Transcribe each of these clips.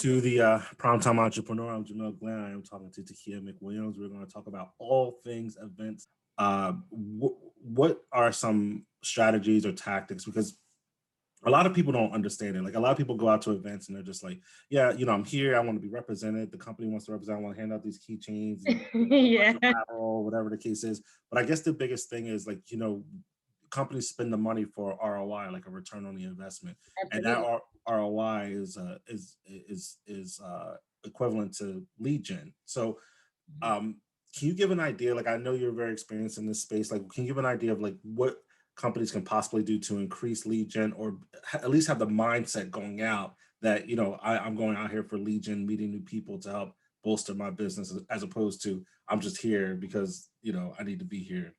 to the Primetime Entrepreneur. I'm Jamel Glenn. I am talking to Tykia McWilliams. We're going to talk about all things events. What are some strategies or tactics? Because a lot of people don't understand it. Like a lot of people go out to events and they're just like, yeah, I'm here. I want to be represented. The company wants to represent. I want to hand out these keychains, Yeah. or whatever the case is. But I guess the biggest thing is like, companies spend the money for ROI, like a return on the investment, Absolutely. and that ROI is equivalent to lead gen. So, can you give an idea? Like, I know you're very experienced in this space. Like, can you give an idea of like what companies can possibly do to increase lead gen, or at least have the mindset going out that I'm going out here for lead gen, meeting new people to help bolster my business, as opposed to I'm just here because I need to be here.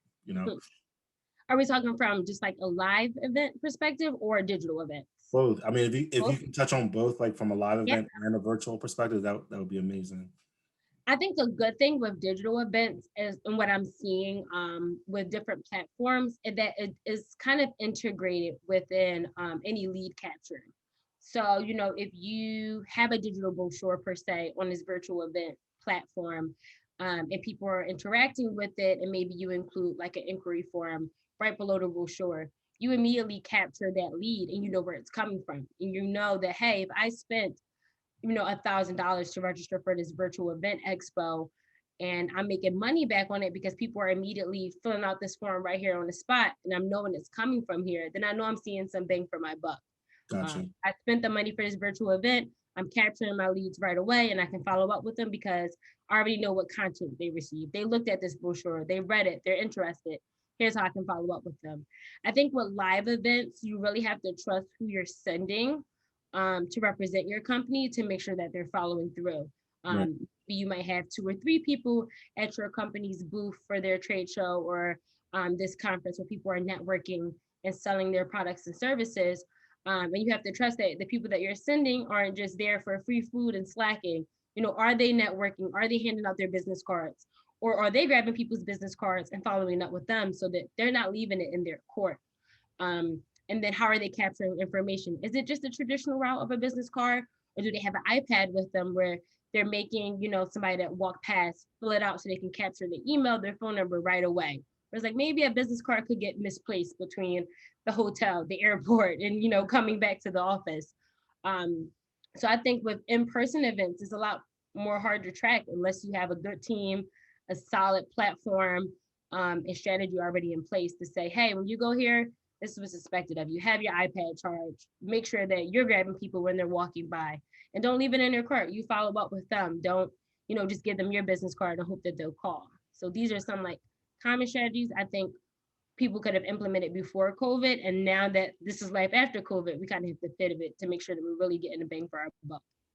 Are we talking from just like a live event perspective or a digital event? Both. I mean, if you Both? can touch on both, like from a live Yeah. event and a virtual perspective, that would be amazing. I think a good thing with digital events is, and what I'm seeing with different platforms, is that it is kind of integrated within any lead capture. So, if you have a digital brochure per se on this virtual event platform, and people are interacting with it, and maybe you include like an inquiry form right below the brochure, you immediately capture that lead and you know where it's coming from. And you know that, hey, if I spent $1,000 to register for this virtual event expo, and I'm making money back on it because people are immediately filling out this form right here on the spot, and I'm knowing it's coming from here, then I know I'm seeing some bang for my buck. Gotcha. I spent the money for this virtual event. I'm capturing my leads right away, and I can follow up with them because I already know what content they received. They looked at this brochure, they read it, they're interested. Here's how I can follow up with them. I think with live events, you really have to trust who you're sending to represent your company to make sure that they're following through. Right. You might have 2 or 3 people at your company's booth for their trade show or this conference where people are networking and selling their products and services. And you have to trust that the people that you're sending aren't just there for free food and slacking. Are they networking? Are they handing out their business cards? Or are they grabbing people's business cards and following up with them so that they're not leaving it in their court? And then how are they capturing information? Is it just a traditional route of a business card, or do they have an iPad with them where they're making, somebody that walked past fill it out so they can capture the email, their phone number right away? Whereas like maybe a business card could get misplaced between the hotel, the airport, and coming back to the office. So I think with in-person events, it's a lot more hard to track unless you have a good team, a solid platform, and strategy already in place to say, hey, when you go here, this is what's expected of you. Have your iPad charged. Make sure that you're grabbing people when they're walking by, and don't leave it in their cart. You follow up with them. Don't, just give them your business card and hope that they'll call. So these are some like common strategies I think people could have implemented before COVID. And now that this is life after COVID, we kind of have to fit of it to make sure that we're really getting a bang for our buck.